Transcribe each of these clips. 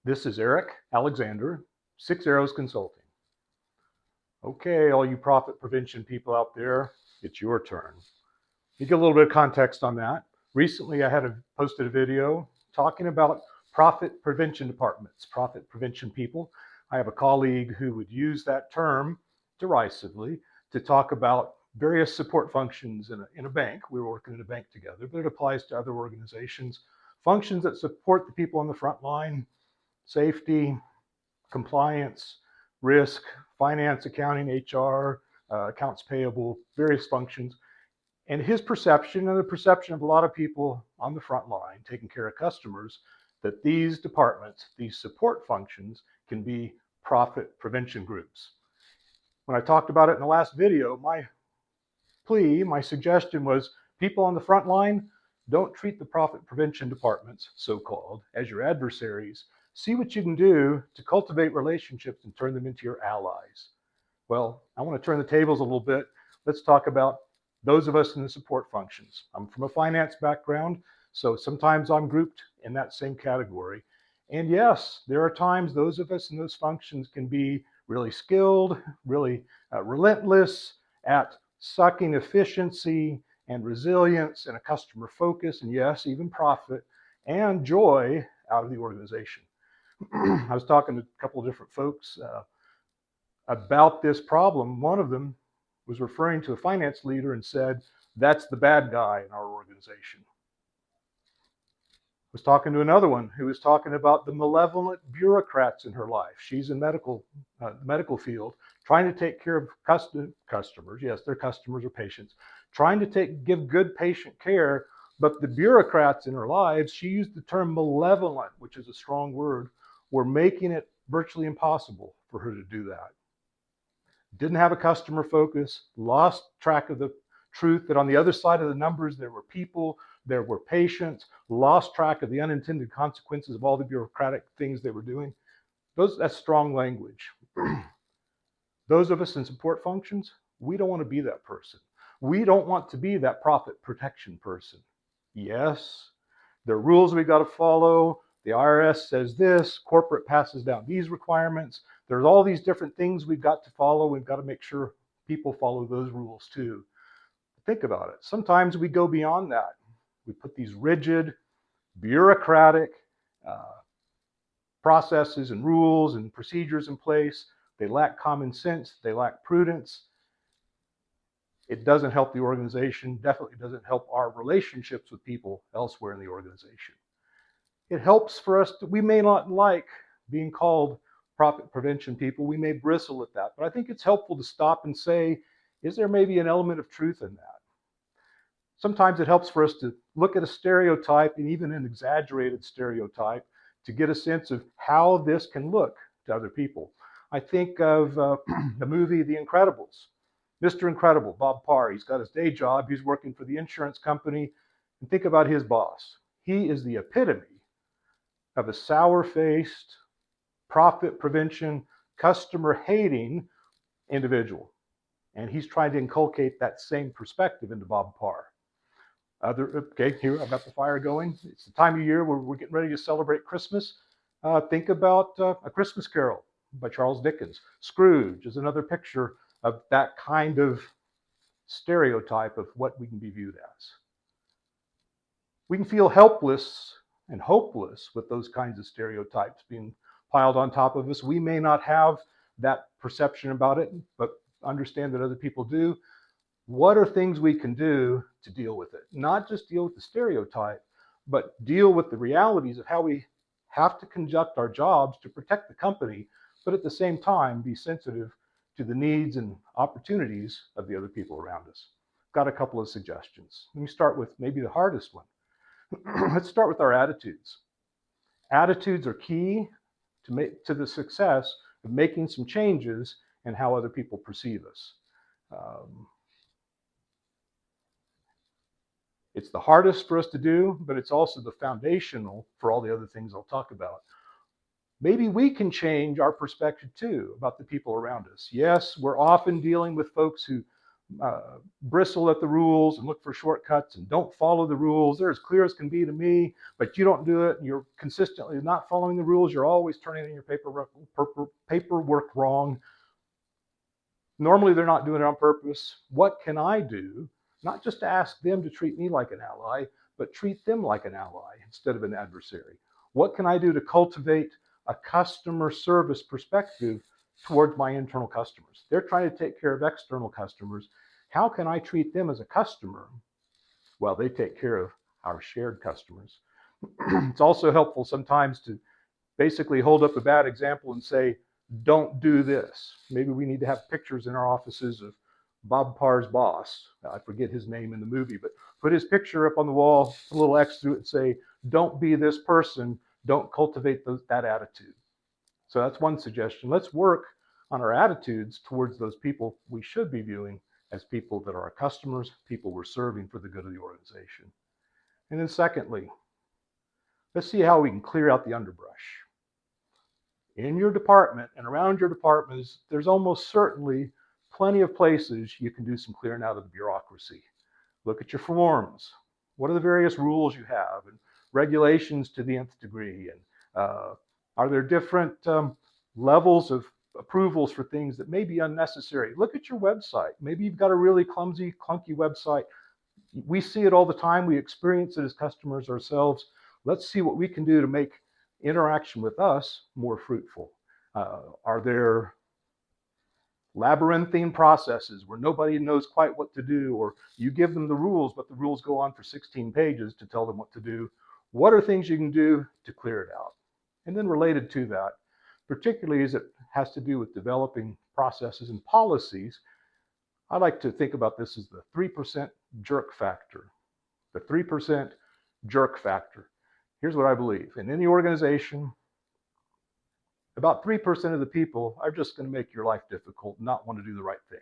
This is Eric Alexander, Six Arrows Consulting. Okay, all you profit prevention people out there, it's your turn. You get a little bit of context on that. Recently, I posted a video talking about profit prevention departments, profit prevention people. I have a colleague who would use that term derisively to talk about various support functions in a bank. We were working in a bank together, but it applies to other organizations. Functions that support the people on the front line: safety, compliance, risk, finance, accounting, HR, accounts payable, various functions. And his perception and the perception of a lot of people on the front line taking care of customers, that these departments, these support functions, can be profit prevention groups. When I talked about it in the last video, my suggestion was people on the front line, don't treat the profit prevention departments, so-called, as your adversaries. See what you can do to cultivate relationships and turn them into your allies. Well, I want to turn the tables a little bit. Let's talk about those of us in the support functions. I'm from a finance background, so sometimes I'm grouped in that same category. And yes, there are times those of us in those functions can be really skilled, really relentless at sucking efficiency and resilience and a customer focus, and yes, even profit and joy out of the organization. I was talking to a couple of different folks about this problem. One of them was referring to a finance leader and said, "That's the bad guy in our organization." I was talking to another one who was talking about the malevolent bureaucrats in her life. She's in medical field, trying to take care of customers. Yes, they're customers or patients, trying to give good patient care. But the bureaucrats in her lives, she used the term malevolent, which is a strong word, were making it virtually impossible for her to do that. Didn't have a customer focus, lost track of the truth that on the other side of the numbers, there were people, there were patients, lost track of the unintended consequences of all the bureaucratic things they were doing. That's strong language. Those of us in support functions, we don't want to be that person. We don't want to be that profit protection person. Yes, there are rules we got to follow. The IRS says this, corporate passes down these requirements. There's all these different things we've got to follow. We've got to make sure people follow those rules too. Think about it. Sometimes we go beyond that. We put these rigid, bureaucratic processes and rules and procedures in place. They lack common sense. They lack prudence. It doesn't help the organization, definitely doesn't help our relationships with people elsewhere in the organization. It helps for us we may not like being called profit prevention people. We may bristle at that, but I think it's helpful to stop and say, is there maybe an element of truth in that? Sometimes it helps for us to look at a stereotype, and even an exaggerated stereotype, to get a sense of how this can look to other people. I think of the movie The Incredibles. Mr. Incredible, Bob Parr, he's got his day job, he's working for the insurance company, and think about his boss. He is the epitome of a sour-faced, profit prevention, customer-hating individual. And he's trying to inculcate that same perspective into Bob Parr. Okay, here I've got the fire going. It's the time of year where we're getting ready to celebrate Christmas. Think about A Christmas Carol by Charles Dickens. Scrooge is another picture of that kind of stereotype of what we can be viewed as. We can feel helpless and hopeless with those kinds of stereotypes being piled on top of us. We may not have that perception about it, but understand that other people do. What are things we can do to deal with it? Not just deal with the stereotype, but deal with the realities of how we have to conduct our jobs to protect the company, but at the same time be sensitive to the needs and opportunities of the other people around us. Got a couple of suggestions. Let me start with maybe the hardest one. Let's start with our attitudes. Attitudes are key to the success of making some changes in how other people perceive us. It's the hardest for us to do, but it's also the foundational for all the other things I'll talk about. Maybe we can change our perspective too about the people around us. Yes, we're often dealing with folks who bristle at the rules and look for shortcuts and don't follow the rules. They're as clear as can be to me, but you don't do it, and you're consistently not following the rules. You're always turning in your paperwork wrong. Normally, they're not doing it on purpose. What can I do, not just to ask them to treat me like an ally, but treat them like an ally instead of an adversary? What can I do to cultivate a customer service perspective towards my internal customers? They're trying to take care of external customers. How can I treat them as a customer while they take care of our shared customers? It's also helpful sometimes to basically hold up a bad example and say, don't do this. Maybe we need to have pictures in our offices of Bob Parr's boss. I forget his name in the movie, but put his picture up on the wall, a little X through it, and say, don't be this person. Don't cultivate that attitude. So that's one suggestion. Let's work on our attitudes towards those people we should be viewing as people that are our customers, people we're serving for the good of the organization. And then secondly, let's see how we can clear out the underbrush. In your department and around your departments, there's almost certainly plenty of places you can do some clearing out of the bureaucracy. Look at your forms. What are the various rules you have and regulations to the nth degree? And are there different levels of approvals for things that may be unnecessary? Look at your website. Maybe you've got a really clumsy, clunky website. We see it all the time. We experience it as customers ourselves. Let's see what we can do to make interaction with us more fruitful. Are there labyrinthine processes where nobody knows quite what to do, or you give them the rules, but the rules go on for 16 pages to tell them what to do? What are things you can do to clear it out? And then related to that, particularly as it has to do with developing processes and policies, I like to think about this as the 3% jerk factor. The 3% jerk factor. Here's what I believe. In any organization, about 3% of the people are just going to make your life difficult, not want to do the right thing.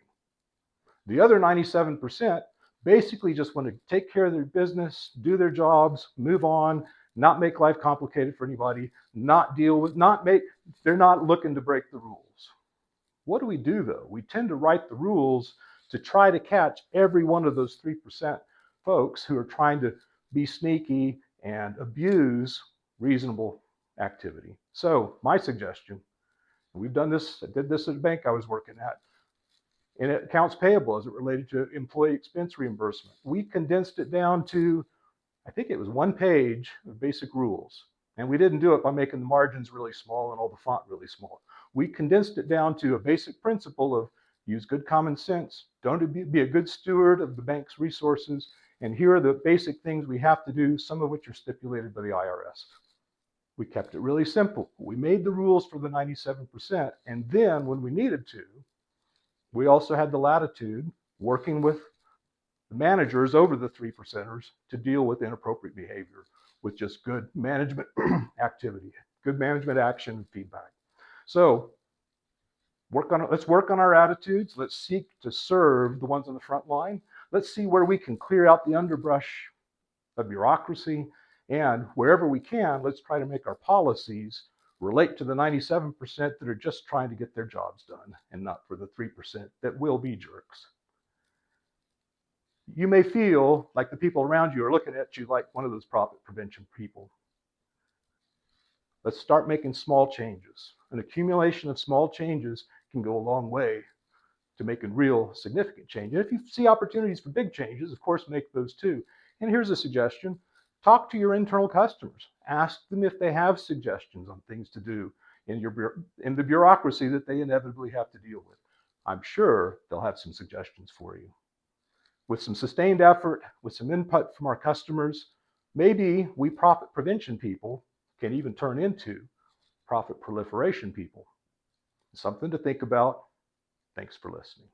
The other 97% basically just want to take care of their business, do their jobs, move on, not make life complicated for anybody, they're not looking to break the rules. What do we do though? We tend to write the rules to try to catch every one of those 3% folks who are trying to be sneaky and abuse reasonable activity. So my suggestion, we've done this, I did this at a bank I was working at, in accounts payable as it related to employee expense reimbursement. We condensed it down to, I think it was 1 page of basic rules. And we didn't do it by making the margins really small and all the font really small. We condensed it down to a basic principle of use good common sense, don't be a good steward of the bank's resources, and here are the basic things we have to do, some of which are stipulated by the IRS. We kept it really simple. We made the rules for the 97%, and then when we needed to, we also had the latitude, working with the managers over the 3%ers, to deal with inappropriate behavior with just good management activity, good management action and feedback. So let's work on our attitudes. Let's seek to serve the ones on the front line. Let's see where we can clear out the underbrush of bureaucracy. And wherever we can, let's try to make our policies relate to the 97% that are just trying to get their jobs done and not for the 3% that will be jerks. You may feel like the people around you are looking at you like one of those profit prevention people. Let's start making small changes. An accumulation of small changes can go a long way to making real significant change. And if you see opportunities for big changes, of course, make those too. And here's a suggestion. Talk to your internal customers. Ask them if they have suggestions on things to do in the bureaucracy that they inevitably have to deal with. I'm sure they'll have some suggestions for you. With some sustained effort, with some input from our customers, maybe we profit prevention people can even turn into profit proliferation people. Something to think about. Thanks for listening.